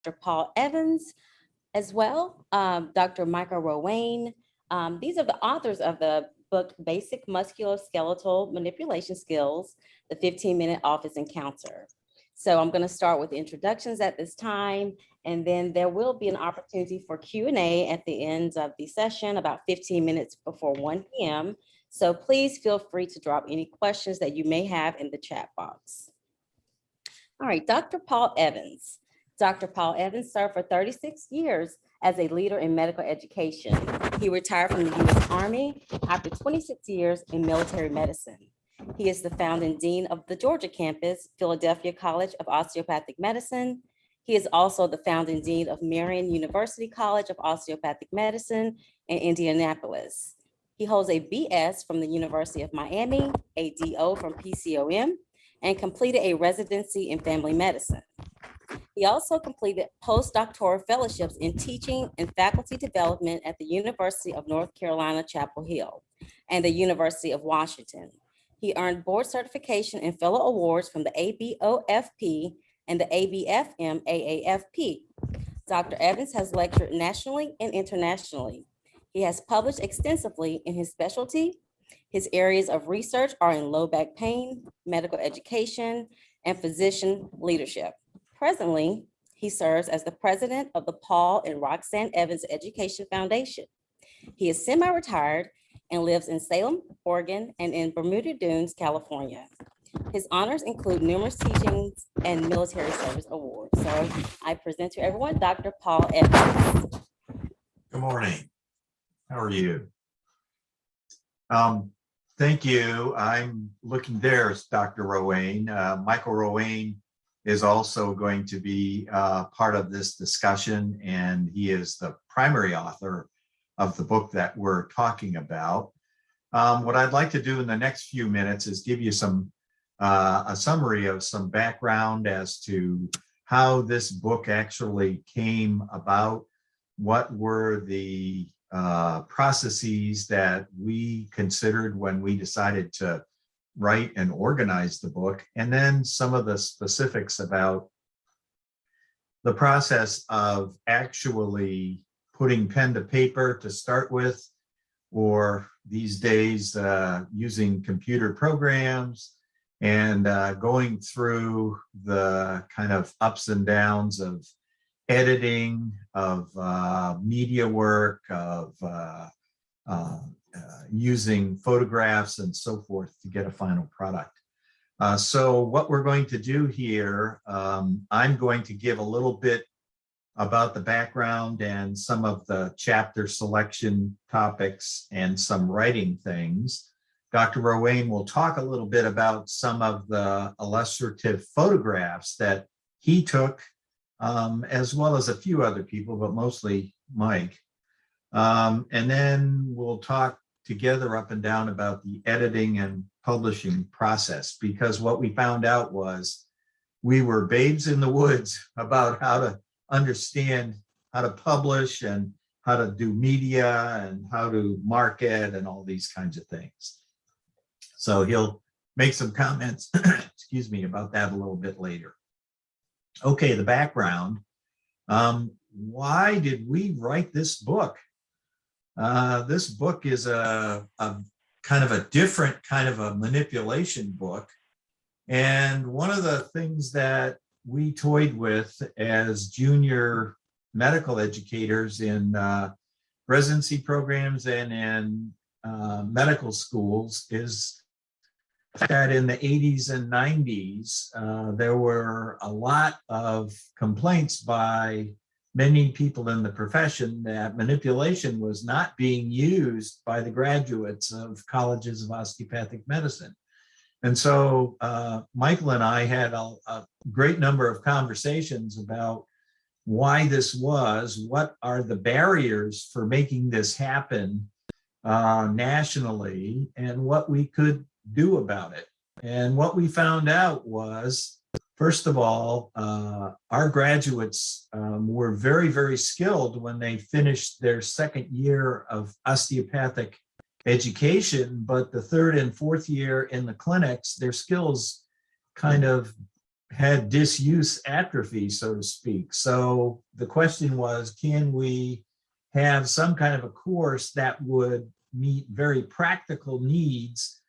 Paul Evans as well, Dr. Michael Rowane. These are the authors of the book, Basic Musculoskeletal Manipulation Skills, the 15-minute office encounter. So I'm going to start with introductions at this time, and then there will be an opportunity for Q&A at the end of the session, about 15 minutes before 1 p.m. So please feel free to drop any questions that you may have in the chat box. All right, Dr. Paul Evans. Dr. Paul Evans served for 36 years as a leader in medical education. He retired from the U.S. Army after 26 years in military medicine. He is the founding dean of the Georgia campus, Philadelphia College of Osteopathic Medicine. He is also the founding dean of Marian University College of Osteopathic Medicine in Indianapolis. He holds a BS from the University of Miami, a DO from PCOM, and completed a residency in family medicine. He also completed postdoctoral fellowships in teaching and faculty development at the University of North Carolina, Chapel Hill, and the University of Washington. He earned board certification and fellow awards from the ABOFP and the ABFM AAFP. Dr. Evans has lectured nationally and internationally. He has published extensively in his specialty. His areas of research are in low back pain, medical education, and physician leadership. Presently, he serves as the president of the Paul and Roxanne Evans Education Foundation. He is semi-retired and lives in Salem, Oregon, and in Bermuda Dunes, California. His honors include numerous teachings and military service awards. So I present to everyone, Dr. Paul Evans. Good morning. How are you? Thank you. I'm looking there, Dr. Rowane. Michael Rowane is also going to be part of this discussion, and he is the primary author of the book that we're talking about. What I'd like to do in the next few minutes is give you a summary of some background as to how this book actually came about, what were the processes that we considered when we decided to write and organize the book, and then some of the specifics about the process of actually putting pen to paper to start with, or these days using computer programs and going through the kind of ups and downs of editing, of media work, of using photographs and so forth to get a final product. So what we're going to do here, I'm going to give a little bit about the background and some of the chapter selection topics and some writing things. Dr. Rowane will talk a little bit about some of the illustrative photographs that he took, as well as a few other people, but mostly Mike. And then we'll talk together up and down about the editing and publishing process, because what we found out was we were babes in the woods about how to understand how to publish and how to do media and how to market and all these kinds of things. So he'll make some comments, excuse me, about that a little bit later. Okay, the background. Why did we write this book? This book is a kind of a different kind of a manipulation book. And one of the things that we toyed with as junior medical educators in residency programs and in medical schools is that in the 80s and 90s, there were a lot of complaints by many people in the profession that manipulation was not being used by the graduates of colleges of osteopathic medicine. And so Michael and I had a great number of conversations about why this was, what are the barriers for making this happen nationally, and what we could do about it. And what we found out was, first of all, our graduates were very, very skilled when they finished their second year of osteopathic education, but the third and fourth year in the clinics, their skills kind of had disuse atrophy, so to speak. So the question was, can we have some kind of a course that would meet very practical needs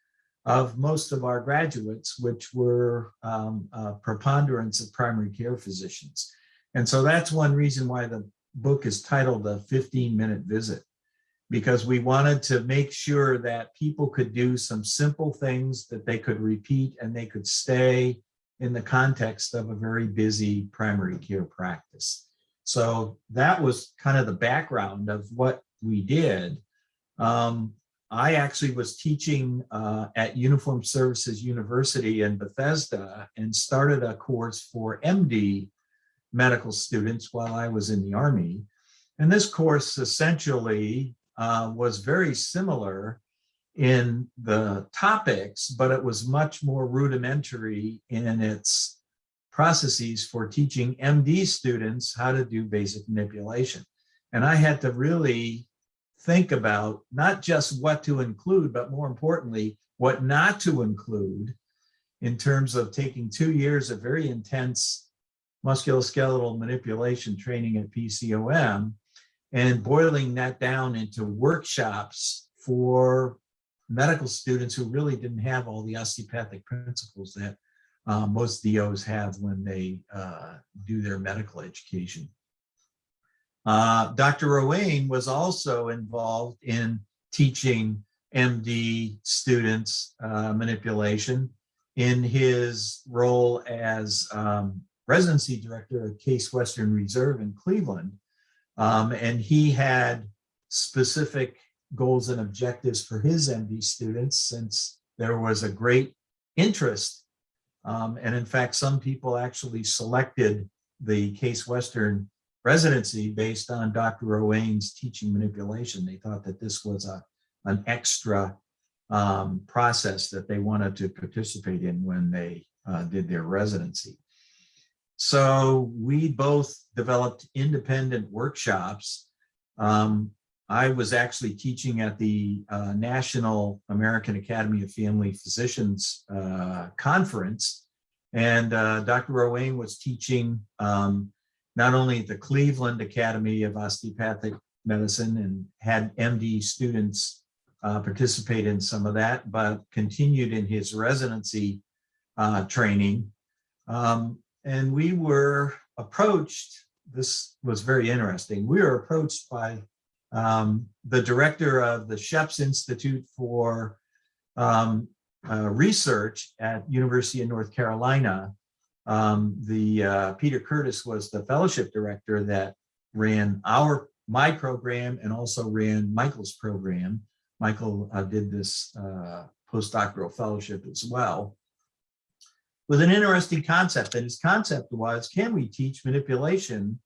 of most of our graduates, which were a preponderance of primary care physicians. And so that's one reason why the book is titled A 15-Minute Visit, because we wanted to make sure that people could do some simple things that they could repeat and they could stay in the context of a very busy primary care practice. So that was kind of the background of what we did. I actually was teaching at Uniformed Services University in Bethesda and started a course for MD medical students while I was in the Army. And this course essentially was very similar in the topics, but it was much more rudimentary in its processes for teaching MD students how to do basic manipulation. And I had to really think about not just what to include, but more importantly, what not to include in terms of taking 2 years of very intense musculoskeletal manipulation training at PCOM and boiling that down into workshops for medical students who really didn't have all the osteopathic principles that most DOs have when they do their medical education. Dr. Rowane was also involved in teaching MD students manipulation in his role as residency director at Case Western Reserve in Cleveland. And he had specific goals and objectives for his MD students, since there was a great interest. And in fact, some people actually selected the Case Western residency based on Dr. Rowane's teaching manipulation. They thought that this was an extra process that they wanted to participate in when they did their residency. So we both developed independent workshops. I was actually teaching at the National American Academy of Family Physicians conference, and Dr. Rowane was teaching not only at the Cleveland Academy of Osteopathic Medicine and had MD students participate in some of that, but continued in his residency training. And we were approached, this was very interesting, we were approached by the director of the Sheps Institute for Research at University of North Carolina. Peter Curtis was the fellowship director that ran my program and also ran Michael's program. Michael did this postdoctoral fellowship as well, with an interesting concept. And his concept was, can we teach manipulation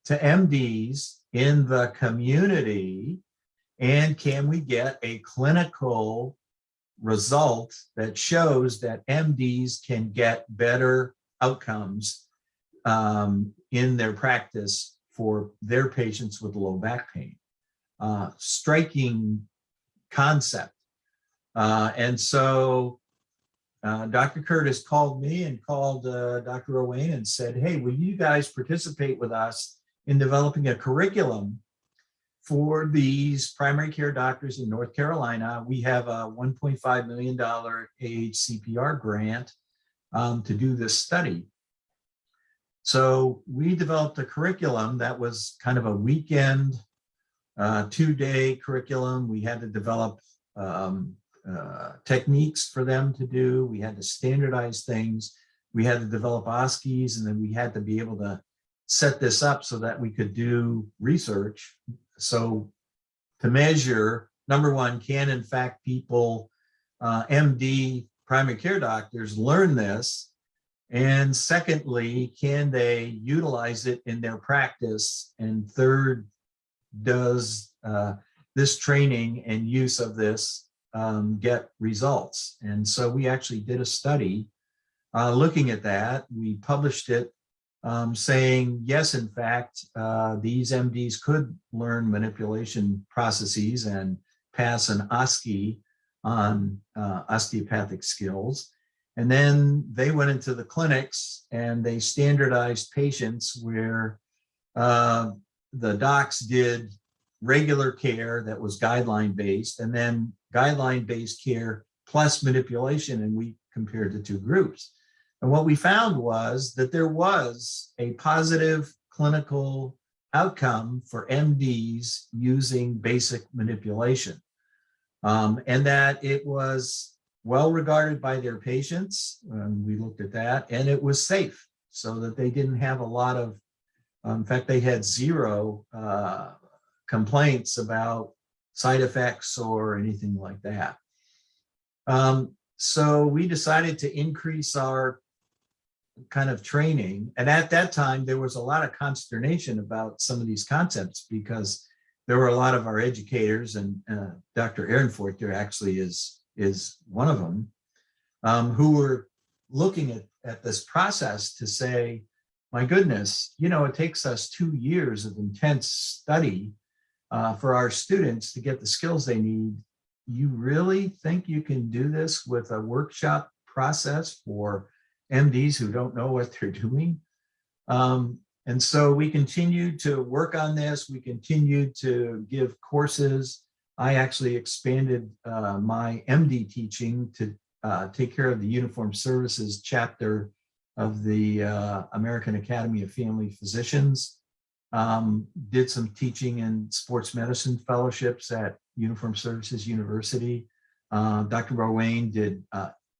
to MDs in the community? And can we get a clinical result that shows that MDs can get better outcomes in their practice for their patients with low back pain? Striking concept. And so Dr. Curtis called me and called Dr. Rowane and said, hey, will you guys participate with us in developing a curriculum for these primary care doctors in North Carolina? We have a $1.5 million AHCPR grant to do this study. So we developed a curriculum that was kind of a weekend, 2-day curriculum. We had to develop techniques for them to do. We had to standardize things. We had to develop OSCEs, and then we had to be able to set this up so that we could do research. So to measure, number one, can in fact people, MD primary care doctors, learn this? And secondly, can they utilize it in their practice? And third, does this training and use of this get results? And so we actually did a study looking at that. We published it saying, yes, in fact, these MDs could learn manipulation processes and pass an OSCE on osteopathic skills. And then they went into the clinics and they standardized patients where the docs did regular care that was guideline based, and then guideline based care plus manipulation, and we compared the two groups. And what we found was that there was a positive clinical outcome for MDs using basic manipulation, and that it was well regarded by their patients. We looked at that, and it was safe, so that they didn't have a lot of, in fact, they had zero complaints about side effects or anything like that. So we decided to increase our kind of training. And at that time, there was a lot of consternation about some of these concepts, because there were a lot of our educators, and Dr. Ehrenfort there actually is one of them, who were looking at this process to say, my goodness, you know, it takes us 2 years of intense study for our students to get the skills they need. You really think you can do this with a workshop process for MDs who don't know what they're doing? And so we continued to work on this. We continued to give courses. I actually expanded my MD teaching to take care of the Uniformed Services chapter of the American Academy of Family Physicians. Did some teaching in sports medicine fellowships at Uniformed Services University. Dr. Rowane did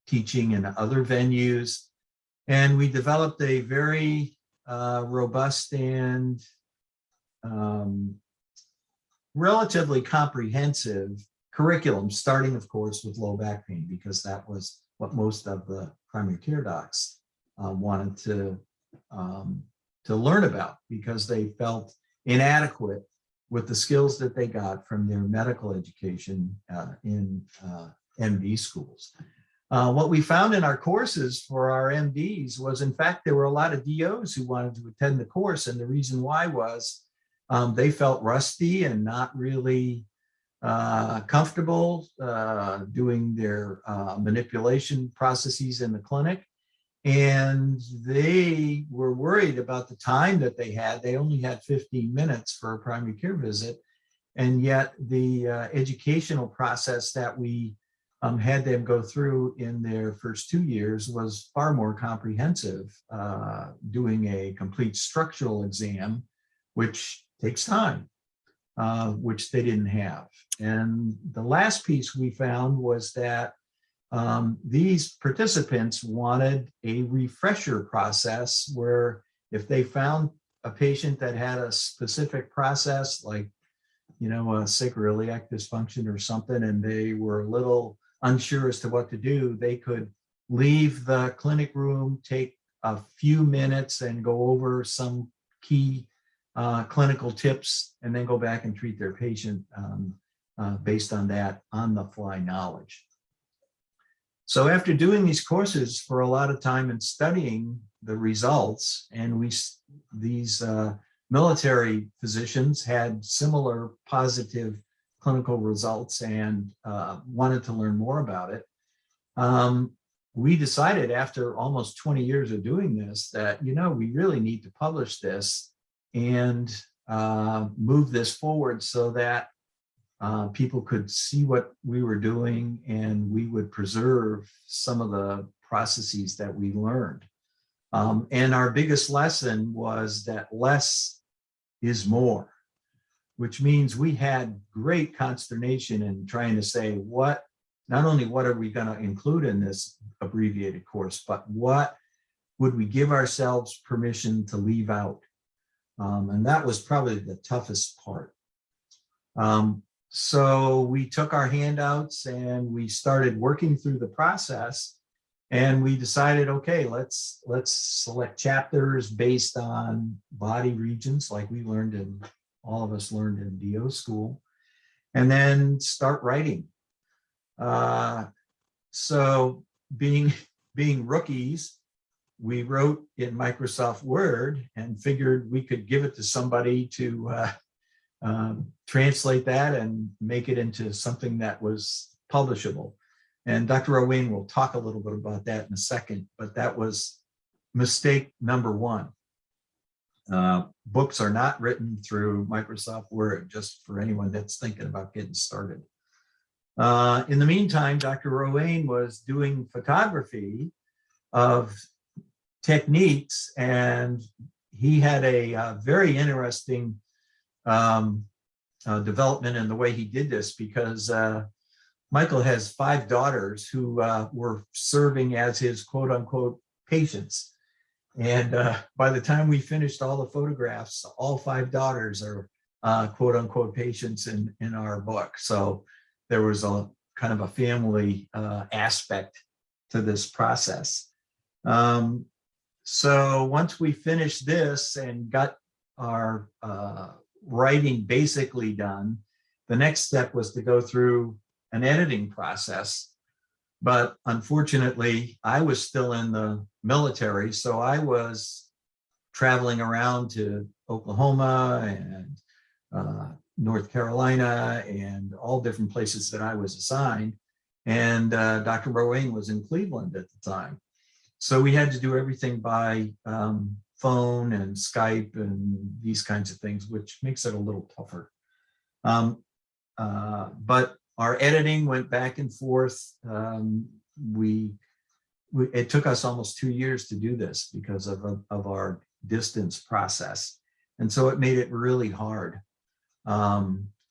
teaching in other venues. And we developed a very robust and relatively comprehensive curriculum, starting, of course, with low back pain, because that was what most of the primary care docs wanted to learn about, because they felt inadequate with the skills that they got from their medical education in MD schools. What we found in our courses for our MDs was, in fact, there were a lot of DOs who wanted to attend the course. And the reason why was they felt rusty and not really comfortable doing their manipulation processes in the clinic. And they were worried about the time that they had. They only had 15 minutes for a primary care visit. And yet the educational process that we had them go through in their first 2 years was far more comprehensive, doing a complete structural exam, which takes time, which they didn't have. And the last piece we found was that these participants wanted a refresher process, where if they found a patient that had a specific process, like, you know, a sacroiliac dysfunction or something, and they were a little unsure as to what to do, they could leave the clinic room, take a few minutes and go over some key clinical tips, and then go back and treat their patient based on that on-the-fly knowledge. So after doing these courses for a lot of time and studying the results, and these military physicians had similar positive clinical results and wanted to learn more about it, we decided, after almost 20 years of doing this, that, you know, we really need to publish this and move this forward so that people could see what we were doing, and we would preserve some of the processes that we learned. And our biggest lesson was that less is more, which means we had great consternation in trying to say, not only what are we going to include in this abbreviated course, but what would we give ourselves permission to leave out? And that was probably the toughest part. So we took our handouts and we started working through the process, and we decided, okay, let's select chapters based on body regions, like we learned all of us learned in DO school, and then start writing. So being rookies, we wrote in Microsoft Word and figured we could give it to somebody to translate that and make it into something that was publishable. And Dr. Rowane will talk a little bit about that in a second, but that was mistake number one. Books are not written through Microsoft Word, just for anyone that's thinking about getting started. In the meantime, Dr. Rowane was doing photography of techniques, and he had a very interesting development in the way he did this, because Michael has 5 daughters who were serving as his quote unquote patients. And by the time we finished all the photographs, all 5 daughters are quote unquote patients in our book. So there was a kind of a family aspect to this process. So once we finished this and got our writing basically done, the next step was to go through an editing process. But unfortunately, I was still in the military, so I was traveling around to Oklahoma and North Carolina and all different places that I was assigned. And Dr. Rowane was in Cleveland at the time. So we had to do everything by phone and Skype and these kinds of things, which makes it a little tougher. But our editing went back and forth. It took us almost 2 years to do this because of our distance process. And so it made it really hard.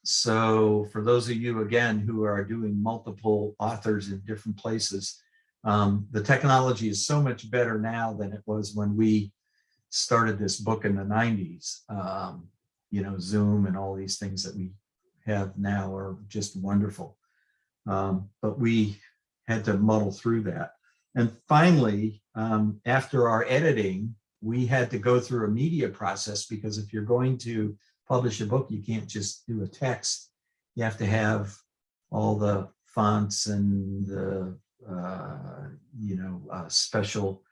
So for those of you, again, who are doing multiple authors in different places, the technology is so much better now than it was when we started this book in the 90s. You know, Zoom and all these things that we have now are just wonderful. But we had to muddle through that. And finally, after our editing, we had to go through a media process, because if you're going to publish a book, you can't just do a text. You have to have all the fonts and the special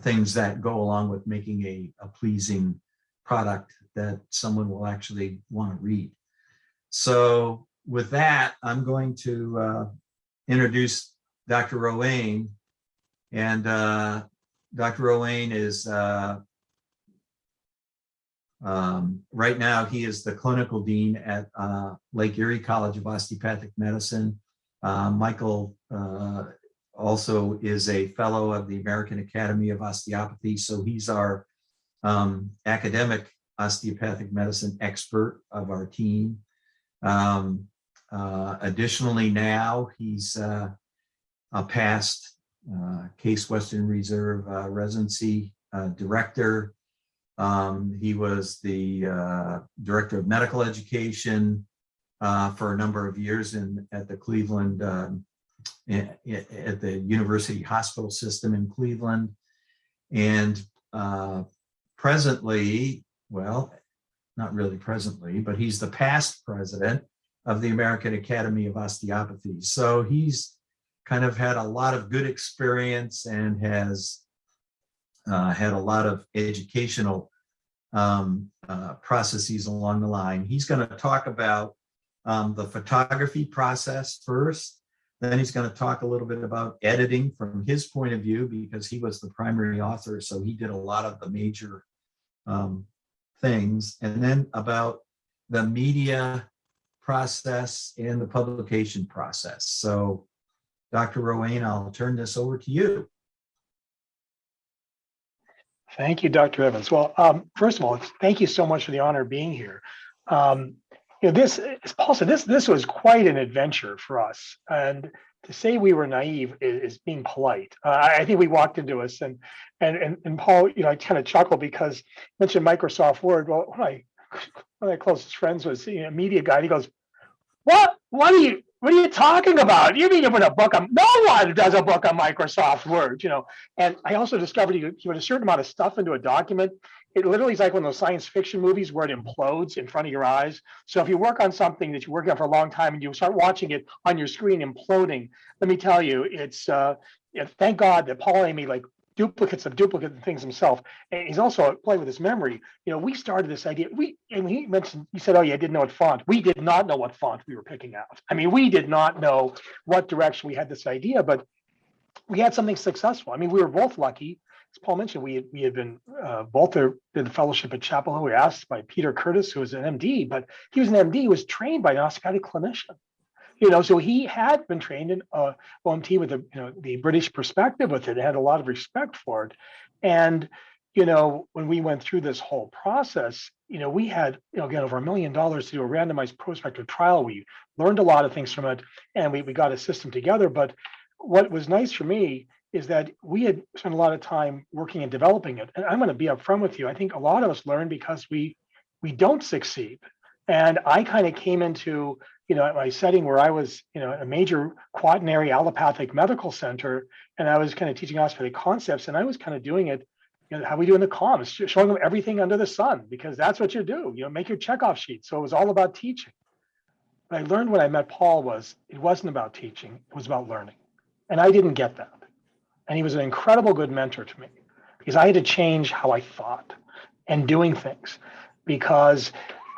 things that go along with making a pleasing product that someone will actually want to read. So with that, I'm going to introduce Dr. Rowane. And Dr. Rowane is, right now, he is the clinical dean at Lake Erie College of Osteopathic Medicine. Michael also is a fellow of the American Academy of Osteopathy. So he's our academic osteopathic medicine expert of our team. Additionally, now he's a past Case Western Reserve residency director. He was the director of medical education for a number of years at the Cleveland, at the University Hospital System in Cleveland. And presently, well, not really presently, but he's the past president of the American Academy of Osteopathy. So he's kind of had a lot of good experience and has had a lot of educational processes along the line. He's going to talk about the photography process first. Then he's going to talk a little bit about editing from his point of view, because he was the primary author. So he did a lot of the major things. And then about the media process and the publication process. So Dr. Rowane, I'll turn this over to you. Thank you, Dr. Evans. Well, first of all, thank you so much for the honor of being here. This, as Paul said, this was quite an adventure for us. And to say we were naive is being polite. I think we walked into this, and Paul, I kind of chuckle because you mentioned Microsoft Word. Well, one of my closest friends was a media guy. And he goes, "What are you talking about? You mean you put a book on? No one does a book on Microsoft Word, And I also discovered you put a certain amount of stuff into a document. It literally is like one of those science fiction movies where it implodes in front of your eyes. So if you work on something that you're working on for a long time and you start watching it on your screen imploding, let me tell you, it's thank God that Paul and Amy duplicates of duplicate things himself. And he's also playing with his memory. We started this idea. And he said, oh yeah, I didn't know what font. We did not know what font we were picking out. I mean, we did not know what direction we had this idea, but we had something successful. I mean, we were both lucky. As Paul mentioned, we had been both did the fellowship at Chapel Hill. We were asked by Peter Curtis, who was an MD, but he was an MD, was trained by an osteopathic clinician. So he had been trained in OMT with the British perspective with it, had a lot of respect for it. And, when we went through this whole process, we had, again, over $1 million to do a randomized prospective trial. We learned a lot of things from it, and we got a system together. But what was nice for me is that we had spent a lot of time working and developing it. And I'm going to be upfront with you. I think a lot of us learn because we don't succeed. And I kind of came into my setting where I was, a major quaternary allopathic medical center, and I was kind of teaching osteopathic concepts, and I was kind of doing it, how we do in the comms, showing them everything under the sun, because that's what you do, make your checkoff sheet. So it was all about teaching. What I learned when I met Paul was it wasn't about teaching, it was about learning. And I didn't get that. And he was an incredible good mentor to me because I had to change how I thought and doing things, because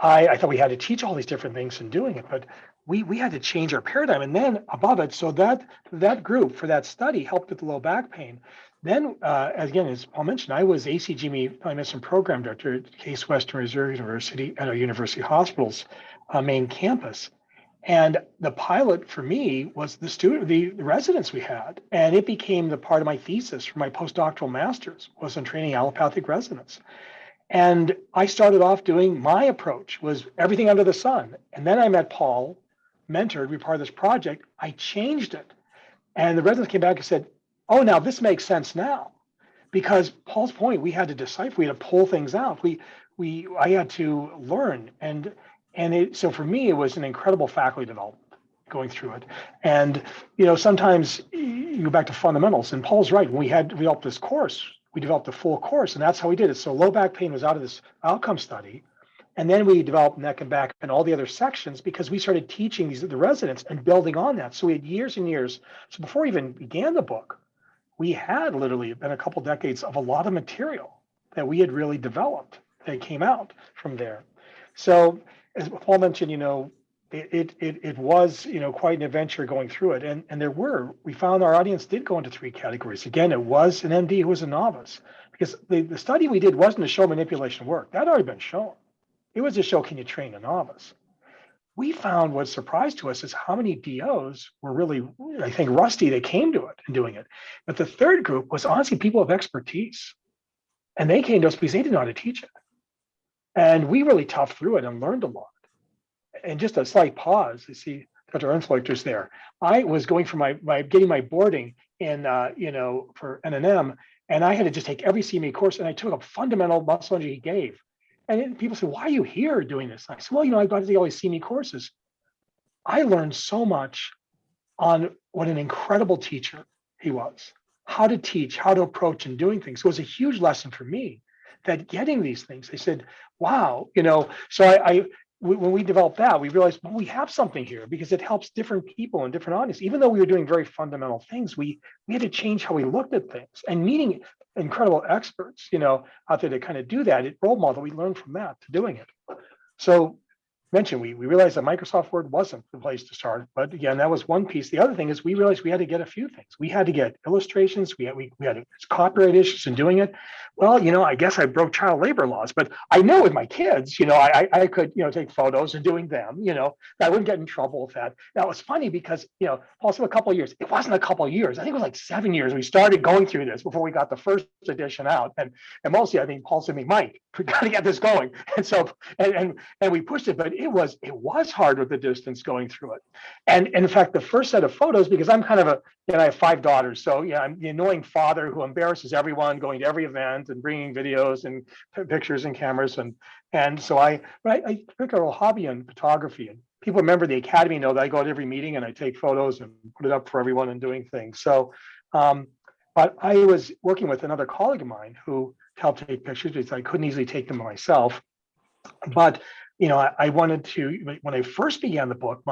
I thought we had to teach all these different things and doing it, but we had to change our paradigm. And then above it, so that group for that study helped with the low back pain. Then, again, as Paul mentioned, I was ACGME family medicine program director at Case Western Reserve University at our University Hospital's main campus. And the pilot for me was the residents we had. And it became the part of my thesis for my postdoctoral master's was on training allopathic residents. And I started off doing my approach was everything under the sun. And then I met Paul, mentored, we were part of this project. I changed it. And the residents came back and said, oh, now this makes sense now. Because Paul's point, we had to decipher, we had to pull things out. I had to learn. So for me, it was an incredible faculty development going through it. And, sometimes you go back to fundamentals, and Paul's right. When we had developed this course, we developed a full course, and that's how we did it. So low back pain was out of this outcome study. And then we developed neck and back and all the other sections because we started teaching the residents and building on that. So we had years and years. So before we even began the book, we had literally been a couple decades of a lot of material that we had really developed that came out from there. So as Paul mentioned, it was, quite an adventure going through it. And we found our audience did go into 3 categories. Again, it was an MD who was a novice, because the study we did wasn't to show manipulation work. That had already been shown. It was to show, can you train a novice? We found what surprised to us is how many DOs were really, I think, rusty. They came to it and doing it. But the third group was honestly people of expertise. And they came to us because they didn't know how to teach it. And we really toughed through it and learned a lot. And just a slight pause, you see Dr. Unfleuchter's there. I was going for getting my boarding in, for NNM, and I had to just take every CME course, and I took a fundamental muscle injury he gave. And then people said, why are you here doing this? And I said, well, I got to take all these CME courses. I learned so much on what an incredible teacher he was, how to teach, how to approach and doing things. So it was a huge lesson for me that getting these things, they said, wow, so when we developed that, we realized, well, we have something here because it helps different people and different audiences. Even though we were doing very fundamental things, we had to change how we looked at things and meeting incredible experts, out there to kind of do that. Role model, we learned from that to doing it. So mentioned, we realized that Microsoft Word wasn't the place to start, but again, that was one piece. The other thing is we realized we had to get a few things. We had to get illustrations. We had copyright issues in doing it. Well, I guess I broke child labor laws, but I know with my kids, I could, take photos and doing them, I wouldn't get in trouble with that. Now it's funny because, Paul said a couple of years. It wasn't a couple of years. I think it was like 7 years. We started going through this before we got the first edition out. And mostly, I think Paul said to me, Mike, we got to get this going. And so, and we pushed it, but it was hard with the distance going through it. And in fact, the first set of photos, because I'm kind of I have 5 daughters. So I'm the annoying father who embarrasses everyone, going to every event and bringing videos and pictures and cameras. And so I took a little hobby in photography, and people remember the academy know that I go to every meeting and I take photos and put it up for everyone and doing things. So, but I was working with another colleague of mine who helped take pictures because I couldn't easily take them myself. But I wanted to, when I first began the book,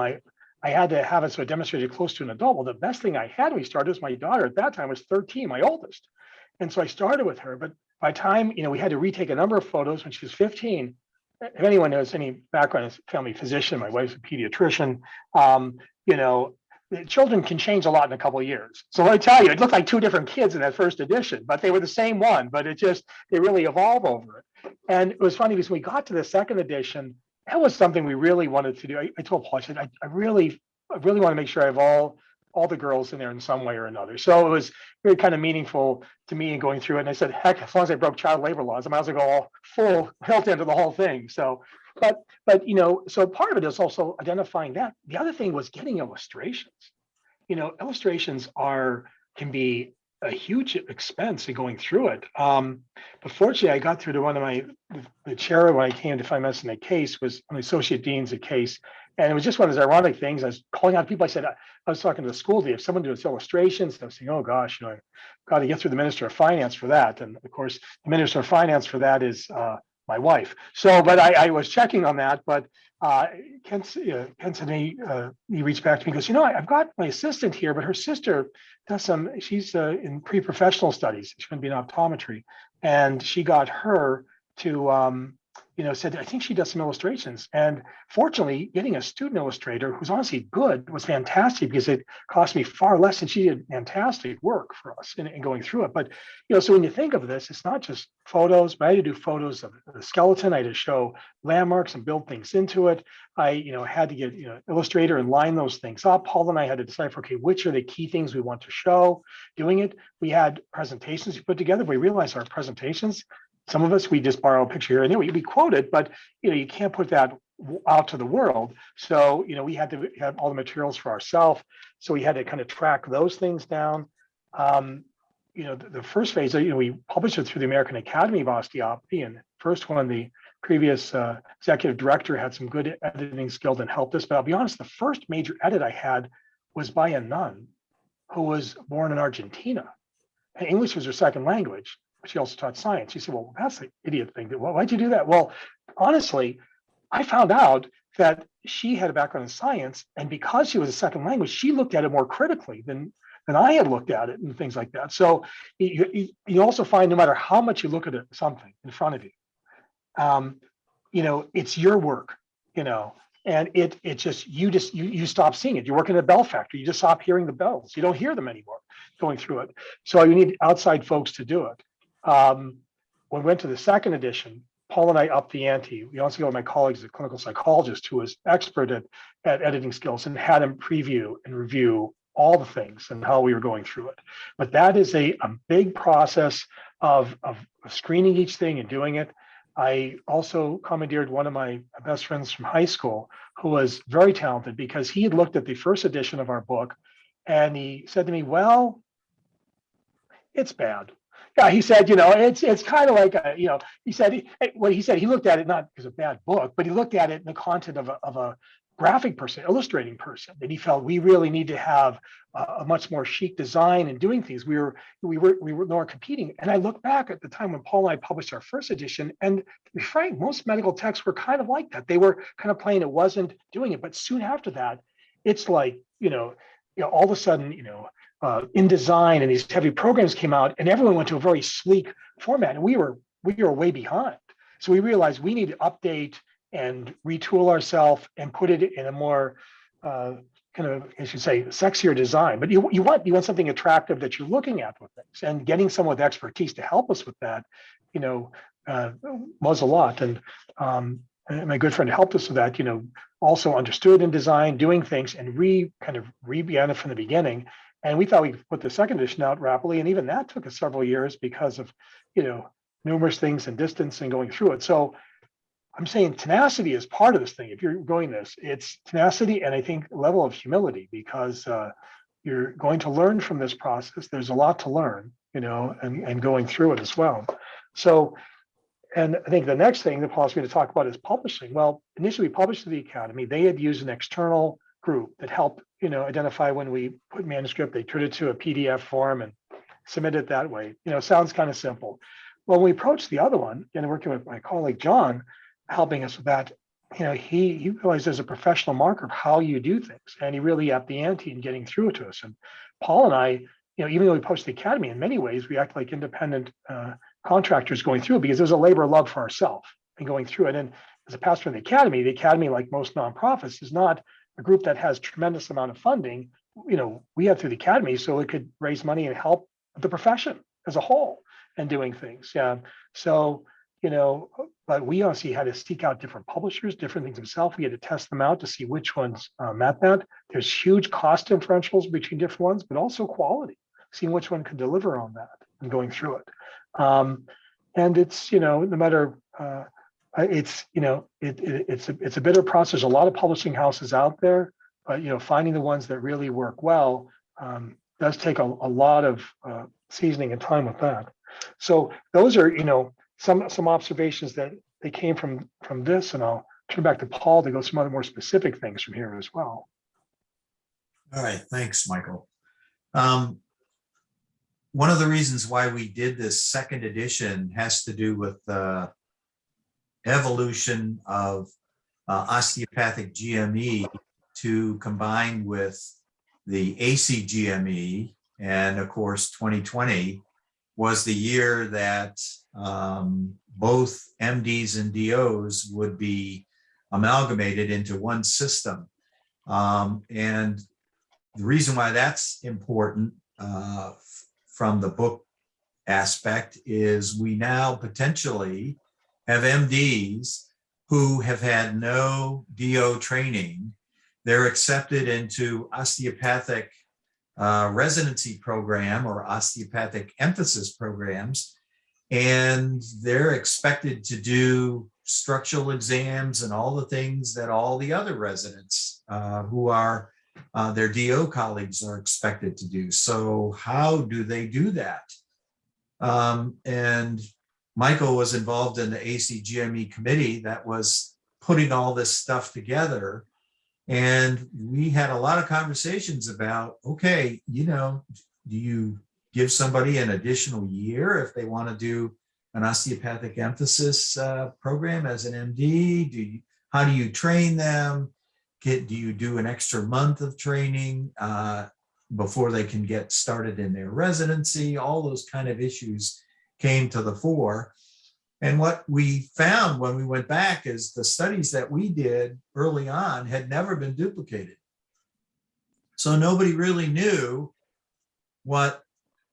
I had to have it so it demonstrated close to an adult. Well, the best thing I had when we started was my daughter at that time was 13, my oldest. And so I started with her, but by the time, we had to retake a number of photos when she was 15. If anyone knows any background as a family physician, my wife's a pediatrician, you know, the children can change a lot in a couple of years. So I tell you, it looked like two different kids in that first edition, but they were the same one, but they really evolve over it. And it was funny because when we got to the second edition, that was something we really wanted to do. I told Paul, I said, I really want to make sure I have all the girls in there in some way or another. So it was very kind of meaningful to me in going through it. And I said, heck, as long as I broke child labor laws, I might as well go all full hilt into the whole thing. So, but so part of it is also identifying that. The other thing was getting illustrations. Illustrations can be a huge expense in going through it. But fortunately, I got through to the chair when I came to find medicine. The case was an associate dean's a case. And it was just one of those ironic things. I was calling out people. I said, I was talking to the school dean. If someone does illustrations, I was saying, oh gosh, I've got to get through the Minister of Finance for that. And of course, the Minister of Finance for that is my wife. So, but I was checking on that. But Ken said to me, he reached back to me and goes, I've got my assistant here, but her sister does she's in pre-professional studies. She's going to be in optometry. And she got her to, said, I think she does some illustrations. And fortunately, getting a student illustrator who's honestly good was fantastic because it cost me far less, and she did fantastic work for us in going through it. But, so when you think of this, it's not just photos, but I had to do photos of the skeleton. I had to show landmarks and build things into it. I, had to get, illustrator and line those things up. Paul and I had to decipher, okay, which are the key things we want to show. Doing it, we had presentations we put together. We realized our presentations, some of us, we just borrow a picture here and there. We quote it, but you can't put that out to the world. So we had to have all the materials for ourselves. So we had to kind of track those things down. The first phase, we published it through the American Academy of Osteopathy, and first one, the previous executive director had some good editing skills and helped us. But I'll be honest, the first major edit I had was by a nun who was born in Argentina, and English was her second language. She also taught science. She said, well, that's the idiot thing. Why'd you do that? Well, honestly, I found out that she had a background in science, and because she was a second language, she looked at it more critically than I had looked at it and things like that. So you also find no matter how much you look at something in front of you, it's your work, and it just you stop seeing it. You work in a bell factory, you just stop hearing the bells. You don't hear them anymore going through it. So you need outside folks to do it. When we went to the second edition, Paul and I upped the ante. We also got my colleagues, a clinical psychologist who was expert at editing skills, and had him preview and review all the things and how we were going through it. But that is a big process of screening each thing and doing it. I also commandeered one of my best friends from high school who was very talented because he had looked at the first edition of our book and he said to me, well, it's bad. Yeah, he said, it's kind of like he said he looked at it not as a bad book, but he looked at it in the content of a graphic person, illustrating person, that he felt we really need to have a much more chic design and doing things. We were more competing. And I look back at the time when Paul and I published our first edition, and to be frank, most medical texts were kind of like that. They were kind of playing, it wasn't doing it. But soon after that, it's like, all of a sudden, InDesign and these heavy programs came out, and everyone went to a very sleek format, and we were way behind. So we realized we need to update and retool ourselves and put it in a more kind of, I should say, sexier design. But you want something attractive that you're looking at with things, and getting someone with expertise to help us with that, was a lot. And my good friend helped us with that. Also understood InDesign, doing things, and began it from the beginning. And we thought we could put the second edition out rapidly. And even that took us several years because of, numerous things and distance and going through it. So I'm saying tenacity is part of this thing. If you're going this, it's tenacity and I think level of humility, because you're going to learn from this process. There's a lot to learn, and going through it as well. So, and I think the next thing that Paul asked me to talk about is publishing. Well, initially we published to the Academy. They had used an external group that helped, identify when we put manuscript. They turned it to a PDF form and submit it that way. Sounds kind of simple. Well, when we approached the other one, and working with my colleague John, helping us with that, he realized there's a professional marker of how you do things, and he really upped the ante in getting through it to us. And Paul and I even though we publish the academy, in many ways, we act like independent contractors going through it because there's a labor of love for ourselves and going through it. And as a pastor in the academy, like most nonprofits, is not a group that has tremendous amount of funding. We have through the academy so it could raise money and help the profession as a whole and doing things. Yeah. So, but we obviously had to seek out different publishers, different things themselves. We had to test them out to see which ones met that. There's huge cost differentials between different ones, but also quality, seeing which one could deliver on that and going through it. And it's, no matter, it's a bitter process. There's a lot of publishing houses out there, but finding the ones that really work well does take a lot of seasoning and time with that. So those are some observations that they came from this, and I'll turn back to Paul to go some other more specific things from here as well. All right, thanks, Michael. One of the reasons why we did this second edition has to do with the evolution of osteopathic GME to combine with the ACGME. And of course, 2020 was the year that both MDs and DOs would be amalgamated into one system. And the reason why that's important from the book aspect is we now potentially have MDs who have had no DO training. They're accepted into osteopathic residency program or osteopathic emphasis programs, and they're expected to do structural exams and all the things that all the other residents who are their DO colleagues are expected to do. So how do they do that? And Michael was involved in the ACGME committee that was putting all this stuff together. And we had a lot of conversations about, okay, do you give somebody an additional year if they want to do an osteopathic emphasis program as an MD? How do you train them? Do you do an extra month of training before they can get started in their residency? All those kind of issues came to the fore. And what we found when we went back is the studies that we did early on had never been duplicated. So nobody really knew what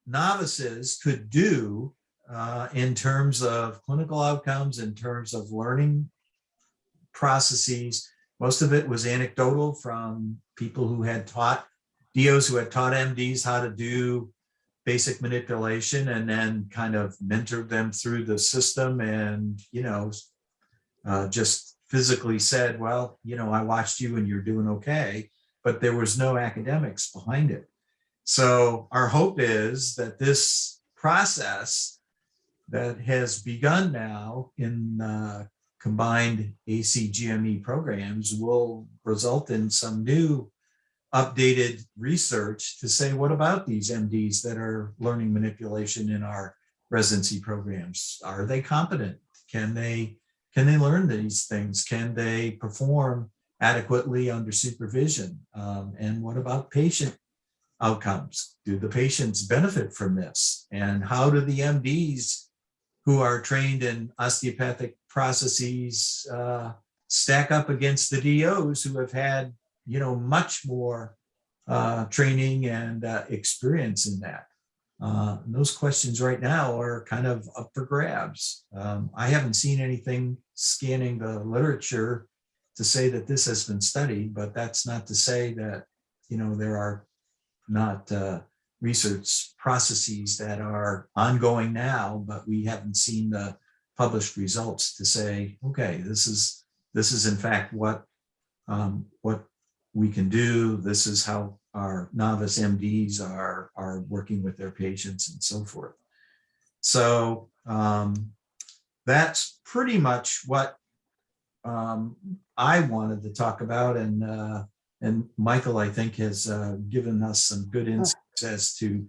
novices could do in terms of clinical outcomes, in terms of learning processes. Most of it was anecdotal from people who had taught DOs who had taught MDs how to do basic manipulation and then kind of mentored them through the system and, just physically said, well, I watched you and you're doing okay, but there was no academics behind it. So our hope is that this process that has begun now in combined ACGME programs will result in some new updated research to say, what about these MDs that are learning manipulation in our residency programs? Are they competent? Can they learn these things? Can they perform adequately under supervision? And what about patient outcomes? Do the patients benefit from this? And how do the MDs who are trained in osteopathic processes stack up against the DOs who have had much more training and experience in that? And those questions right now are kind of up for grabs. I haven't seen anything scanning the literature to say that this has been studied, but that's not to say that there are not research processes that are ongoing now, but we haven't seen the published results to say, okay, this is in fact what we can do. This is how our novice MDs are working with their patients and so forth. So that's pretty much what I wanted to talk about. And Michael, I think, has given us some good insights as to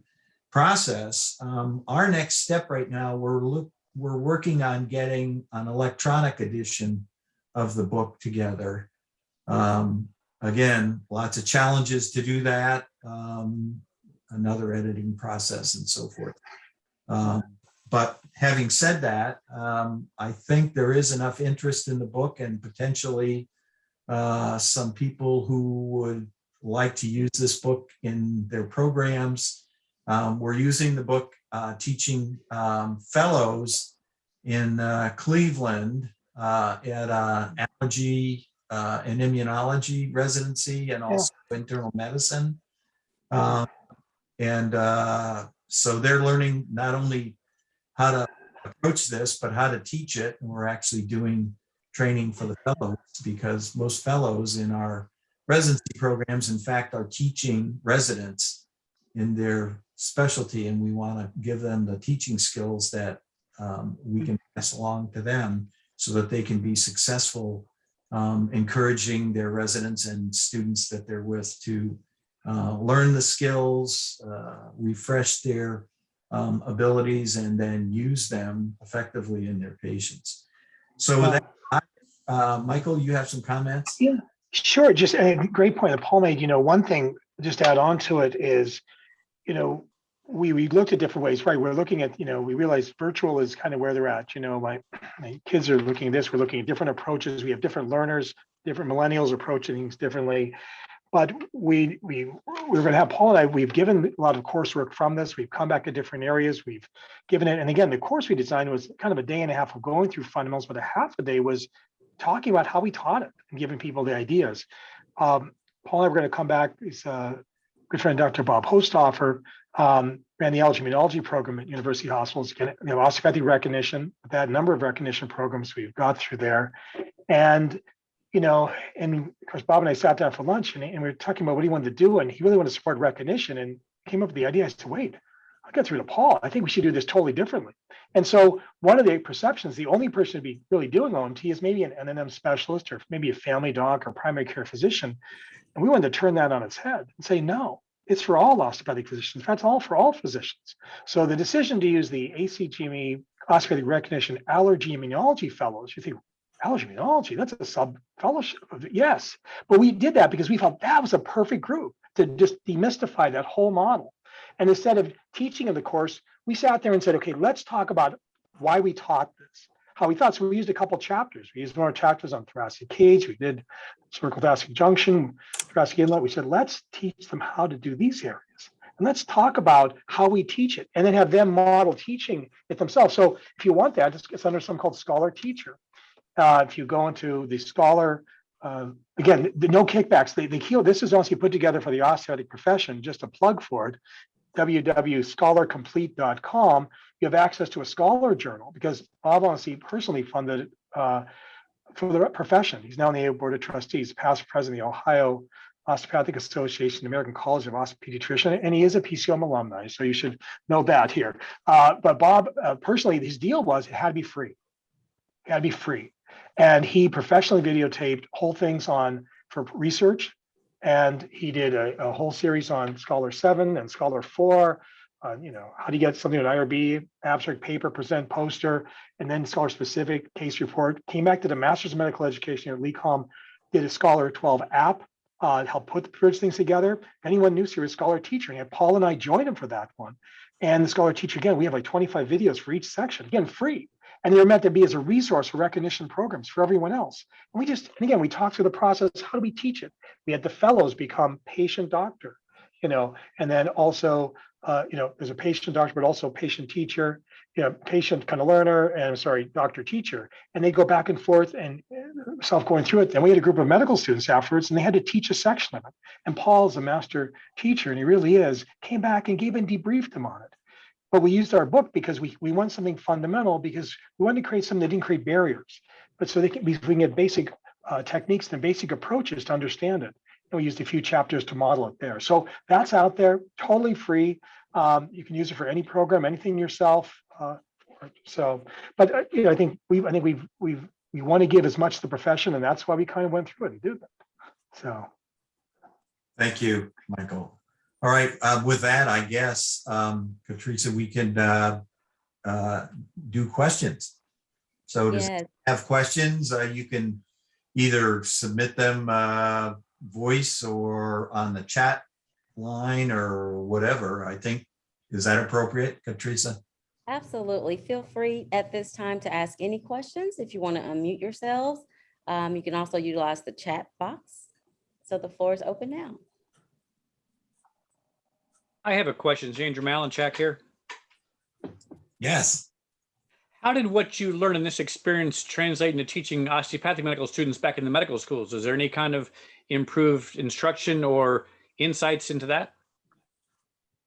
process. Our next step right now, we're working on getting an electronic edition of the book together. Again, lots of challenges to do that. another editing process and so forth. But having said that, I think there is enough interest in the book and potentially some people who would like to use this book in their programs. We're using the book teaching fellows in Cleveland at allergy and immunology residency and also internal medicine. So they're learning not only how to approach this, but how to teach it. And we're actually doing training for the fellows, because most fellows in our residency programs, in fact, are teaching residents in their specialty. And we want to give them the teaching skills that we can pass along to them so that they can be successful, encouraging their residents and students that they're with to learn the skills, refresh their abilities, and then use them effectively in their patients. So with that, Michael, you have some comments? Yeah, sure. Just a great point that Paul made. One thing just to add on to it is, we looked at different ways, right? We're looking at, we realized virtual is kind of where they're at. My kids are looking at this. We're looking at different approaches. We have different learners, different millennials approaching things differently. But we're going to have Paul and I, we've given a lot of coursework from this. We've come back to different areas. We've given it. And again, the course we designed was kind of a day and a half of going through fundamentals, but a half a day was talking about how we taught it and giving people the ideas. Paul and I were going to come back. He's a good friend, Dr. Bob Hostoffer, ran the allergy immunology program at University Hospitals. Osteopathic recognition, that number of recognition programs we've got through there. And and of course, Bob and I sat down for lunch and we were talking about what he wanted to do. And he really wanted to support recognition and came up with the idea. I said, wait, I got through to Paul. I think we should do this totally differently. And so one of the perceptions, the only person to be really doing OMT is maybe an NNM specialist or maybe a family doc or primary care physician. And we wanted to turn that on its head and say, no, it's for all osteopathic physicians. That's all for all physicians. So the decision to use the ACGME Osteopathic Recognition Allergy Immunology Fellows, you think, allergy immunology, that's a sub-fellowship. Yes, but we did that because we felt that was a perfect group to just demystify that whole model. And instead of teaching in the course, we sat there and said, okay, let's talk about why we taught this, how we thought. So we used a couple chapters. We used more chapters on thoracic cage. We did cervical thoracic junction, thoracic inlet. We said, let's teach them how to do these areas. And let's talk about how we teach it and then have them model teaching it themselves. So if you want that, it's under something called Scholar Teacher. If you go into the Scholar, again, no kickbacks. This is also put together for the osteopathic profession, just a plug for it, www.scholarcomplete.com. You have access to a Scholar journal because Bob honestly personally funded it for the profession. He's now on the board of trustees, past president of the Ohio Osteopathic Association, American College of Osteopediatrician, and he is a PCOM alumni, so you should know that here. But Bob, personally, his deal was it had to be free. It had to be free. And he professionally videotaped whole things for research. And he did a whole series on Scholar 7 and Scholar 4, how do you get something with IRB, abstract paper, present poster, and then Scholar specific case report. Came back to the Masters of Medical Education at LECOM, did a Scholar 12 app, helped put the bridge things together. Anyone new here is Scholar Teacher. And Paul and I joined him for that one. And the Scholar Teacher, again, we have like 25 videos for each section, again, free. And they're meant to be as a resource for recognition programs for everyone else. And again, we talked through the process. How do we teach it? We had the fellows become patient doctor, and then also, there's a patient doctor, but also patient teacher, patient kind of learner, and doctor teacher. And they go back and forth and going through it. Then we had a group of medical students afterwards, and they had to teach a section of it. And Paul's a master teacher, and he really is, came back and debriefed them on it. But we used our book because we want something fundamental, because we wanted to create something that didn't create barriers, but so we can get basic techniques and basic approaches to understand it. And we used a few chapters to model it there. So that's out there, totally free. You can use it for any program, anything yourself. But I think we want to give as much to the profession, and that's why we kind of went through it and did that. So, thank you, Michael. All right, with that, I guess, Katrina, we can do questions. So to have questions, you can either submit them voice or on the chat line or whatever, I think, is that appropriate, Katrisa? Absolutely. Feel free at this time to ask any questions. If you want to unmute yourselves, you can also utilize the chat box. So the floor is open now. I have a question. James Malinchak here. Yes. How did what you learned in this experience translate into teaching osteopathic medical students back in the medical schools? Is there any kind of improved instruction or insights into that?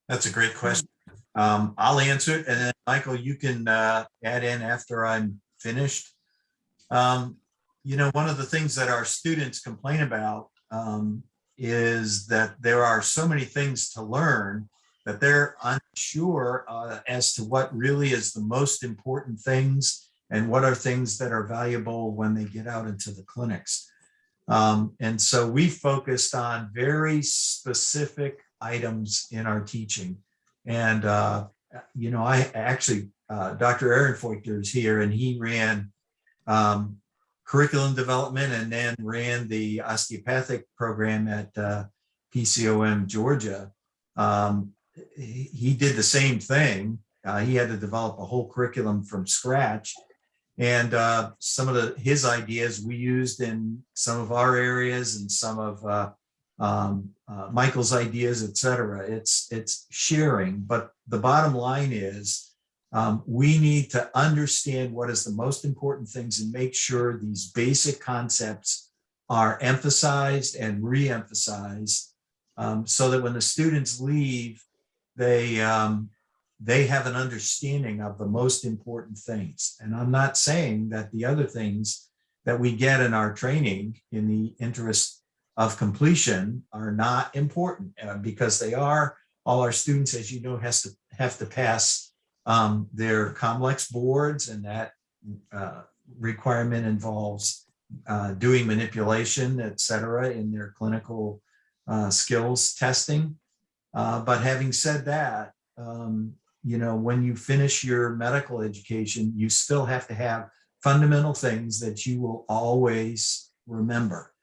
That's a great question. I'll answer it, and then Michael, you can add in after I'm finished. You know, one of the things that our students complain about is that there are so many things to learn that they're unsure as to what really is the most important things and what are things that are valuable when they get out into the clinics. And so we focused on very specific items in our teaching. And, you know, I actually, Dr. Aaron Feuchter is here, and he ran curriculum development and then ran the osteopathic program at PCOM Georgia. He did the same thing. He had to develop a whole curriculum from scratch. And some of his ideas we used in some of our areas and some of Michael's ideas, et cetera. It's sharing, but the bottom line is we need to understand what is the most important things and make sure these basic concepts are emphasized and re-emphasized so that when the students leave, they have an understanding of the most important things. And I'm not saying that the other things that we get in our training in the interest of completion are not important because they are. All our students, as you know, have to pass their complex boards, and that requirement involves doing manipulation, et cetera, in their clinical skills testing. But having said that, you know, when you finish your medical education, you still have to have fundamental things that you will always remember.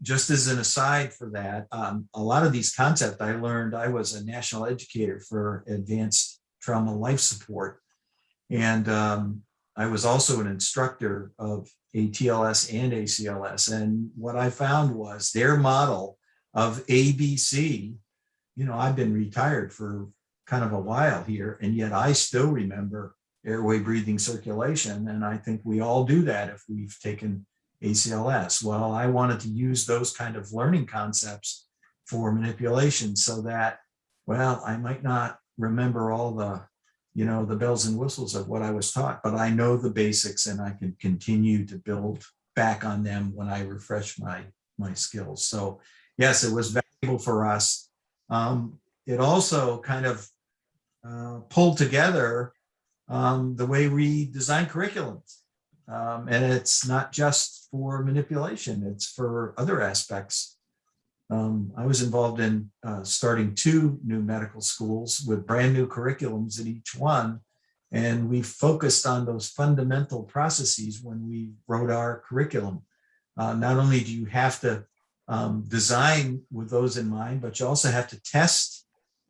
Just as an aside for that, a lot of these concepts I learned, I was a national educator for advanced trauma life support. And I was also an instructor of ATLS and ACLS. And what I found was their model of ABC, you know, I've been retired for kind of a while here, and yet I still remember airway, breathing, circulation. And I think we all do that if we've taken ACLS. Well, I wanted to use those kind of learning concepts for manipulation so that, well, I might not remember all the, you know, the bells and whistles of what I was taught, but I know the basics and I can continue to build back on them when I refresh my skills. So yes, it was valuable for us. It also kind of pulled together the way we design curriculums. And it's not just for manipulation, it's for other aspects. I was involved in starting 2 new medical schools with brand new curriculums at each one. And we focused on those fundamental processes when we wrote our curriculum. Not only do you have to design with those in mind, but you also have to test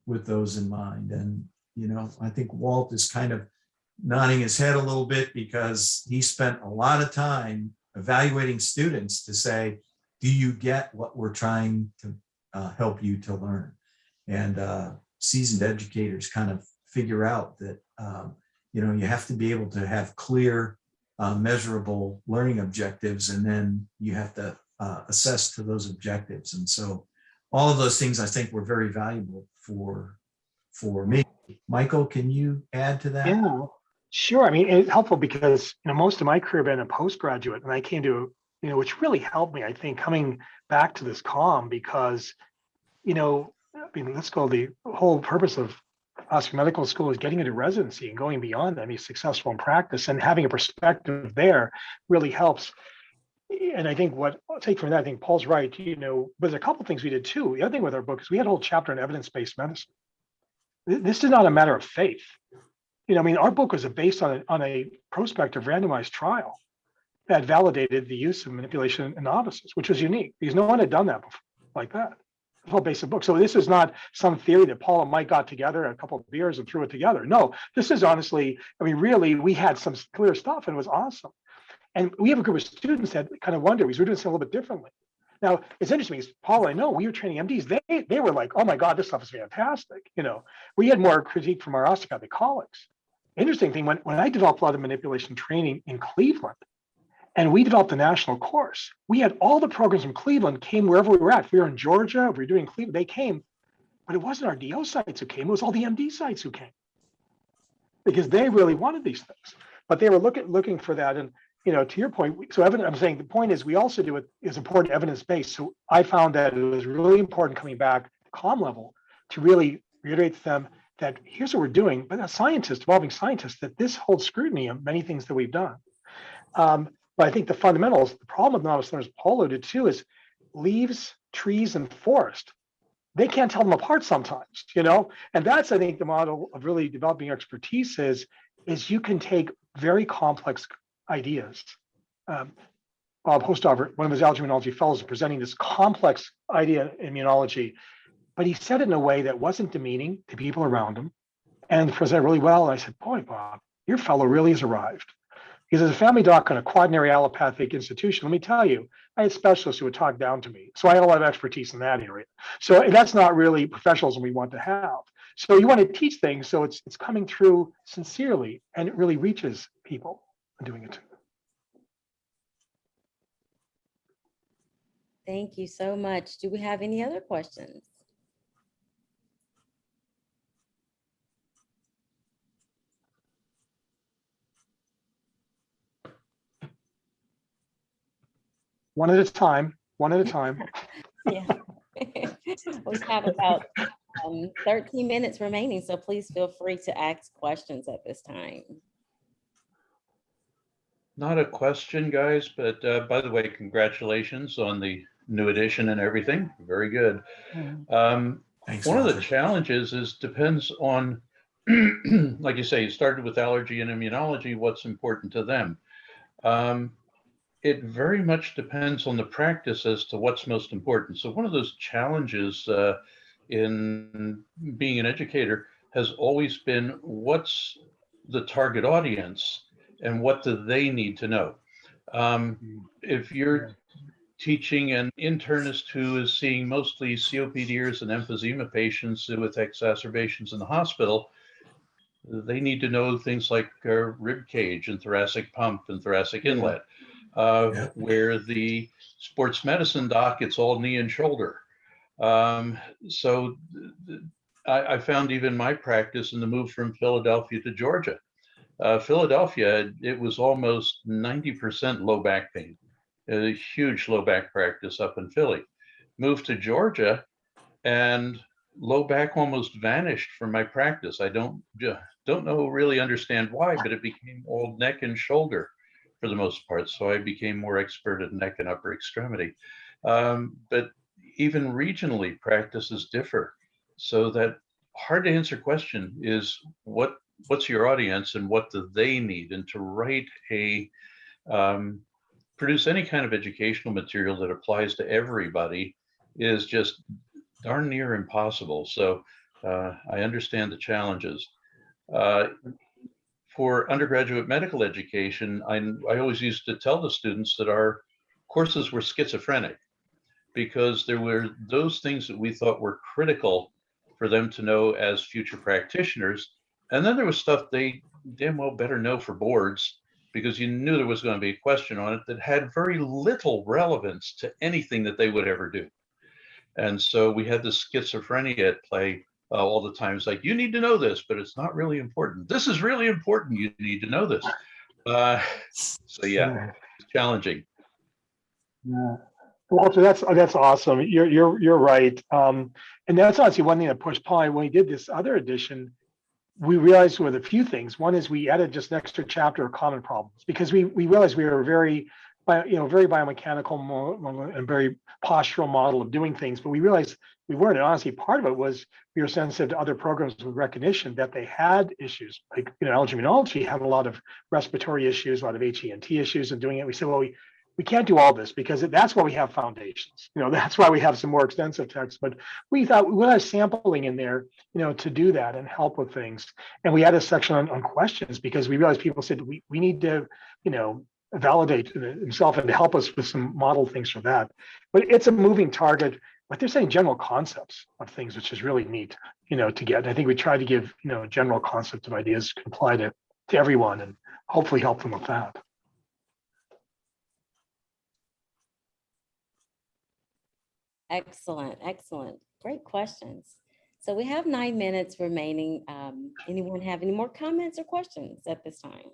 with those in mind. And, you know, I think Walt is kind of nodding his head a little bit because he spent a lot of time evaluating students to say, do you get what we're trying to help you to learn? And seasoned educators kind of figure out that, you know, you have to be able to have clear, measurable learning objectives, and then you have to assess to those objectives. And so all of those things I think were very valuable for me. Michael, can you add to that? Yeah, sure. I mean, it's helpful because, you know, most of my career been a postgraduate, and I came to, you know, which really helped me, I think, coming back to this COM because, you know, I mean, let's go, the whole purpose of Oscar Medical School is getting into residency and going beyond that, be successful in practice, and having a perspective there really helps. And I think what I'll take from that, I think Paul's right, you know, but there's a couple of things we did too. The other thing with our book is we had a whole chapter on evidence-based medicine. This is not a matter of faith. You know, I mean, our book was based on a prospective randomized trial that validated the use of manipulation in novices, which was unique because no one had done that before like that. the whole basic book. So this is not some theory that Paul and Mike got together a couple of beers and threw it together. No, this is honestly, I mean, really, we had some clear stuff and it was awesome. And we have a group of students that kind of wonder, because we're doing something a little bit differently. Now, it's interesting because Paul and I know we were training MDs. They were like, oh my God, this stuff is fantastic. You know, we had more critique from our osteopathic colleagues. Interesting thing, when I developed a lot of manipulation training in Cleveland, and we developed a national course, we had all the programs from Cleveland came wherever we were at. If we were in Georgia, if we were doing Cleveland, they came. But it wasn't our DO sites who came, it was all the MD sites who came. Because they really wanted these things. But they were looking for that. And you know, to your point, so I'm saying the point is we also do it is important evidence-based. So I found that it was really important coming back to PCOM level to really reiterate to them that here's what we're doing, but as scientists, evolving scientists, that this holds scrutiny of many things that we've done. But I think the fundamentals, the problem with novice learners, Paul alluded to, is leaves, trees, and forest. They can't tell them apart sometimes, you know? And that's, I think, the model of really developing your expertise is you can take very complex ideas. Bob Hostover, one of his algae immunology fellows, is presenting this complex idea in immunology, but he said it in a way that wasn't demeaning to people around him and presented really well. And I said, boy, Bob, your fellow really has arrived. Because as a family doc on a quaternary allopathic institution, let me tell you, I had specialists who would talk down to me. So I had a lot of expertise in that area. So that's not really professionalism we want to have. So you want to teach things so it's coming through sincerely and it really reaches people in doing it too. Thank you so much. Do we have any other questions? One at a time. Yeah. We have about 13 minutes remaining, so please feel free to ask questions at this time. Not a question, guys, but by the way, congratulations on the new edition and everything. Very good. Thanks, One of the Robert. challenges is depends on, like you say, you started with allergy and immunology, what's important to them. It very much depends on the practice as to what's most important. So one of those challenges in being an educator has always been what's the target audience and what do they need to know? If you're teaching an internist who is seeing mostly COPDers and emphysema patients with exacerbations in the hospital, they need to know things like rib cage and thoracic pump and thoracic inlet. Where the sports medicine doc, it's all knee and shoulder. So I found even my practice in the move from Philadelphia to Georgia. Philadelphia, it was almost 90% low back pain, a huge low back practice up in Philly. Moved to Georgia and low back almost vanished from my practice. I don't really understand why, but it became all neck and shoulder for the most part. So I became more expert at neck and upper extremity. But even regionally, practices differ. So that hard to answer question is what's your audience and what do they need? And to write produce any kind of educational material that applies to everybody is just darn near impossible. So I understand the challenges. For undergraduate medical education, I always used to tell the students that our courses were schizophrenic because there were those things that we thought were critical for them to know as future practitioners. And then there was stuff they damn well better know for boards because you knew there was going to be a question on it that had very little relevance to anything that they would ever do. And so we had this schizophrenia at play all the time. It's like, you need to know this, but it's not really important. This is really important. You need to know this. So yeah, it's challenging. Yeah. Walter, that's awesome. You're right. And that's honestly one thing that pushed Paul. When we did this other edition, we realized with a few things. One is we added just an extra chapter of common problems because we realized we were very biomechanical and very postural model of doing things, but we realized we weren't. And honestly, part of it was we were sensitive to other programs with recognition that they had issues. Like allergy immunology had a lot of respiratory issues, a lot of HENT issues, and doing it. We said, well, we can't do all this because that's why we have foundations. That's why we have some more extensive texts. But we thought we'll have sampling in there, to do that and help with things. And we had a section on questions because we realized people said we need to, validate himself and to help us with some model things for that. But it's a moving target. But they're saying general concepts of things, which is really neat, to get. I think we try to give, general concepts of ideas can apply to everyone and hopefully help them with that. Excellent, excellent. Great questions. So we have 9 minutes remaining. Anyone have any more comments or questions at this time?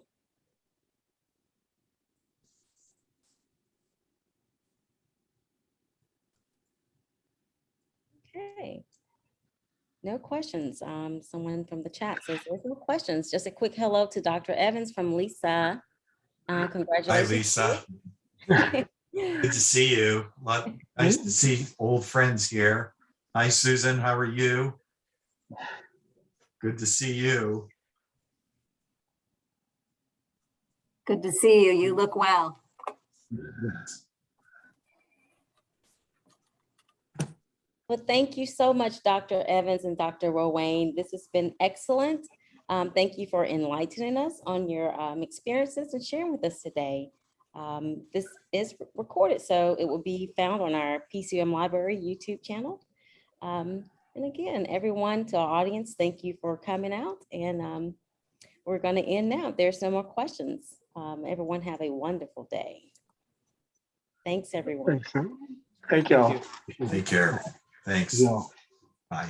Okay. No questions. Someone from the chat says there's no questions. Just a quick hello to Dr. Evans from Lisa. Congratulations. Hi, Lisa. Good to see you. Nice to see old friends here. Hi, Susan. How are you? Good to see you. Good to see you. You look well. Well, thank you so much, Dr. Evans and Dr. Rowane. This has been excellent. Thank you for enlightening us on your experiences and sharing with us today. This is recorded, so it will be found on our PCOM Library YouTube channel. And again, everyone, to our audience, thank you for coming out. And we're going to end now. There's no more questions. Everyone have a wonderful day. Thanks, everyone. Thanks. Thank you all. Take care. Thanks. Yeah. Bye.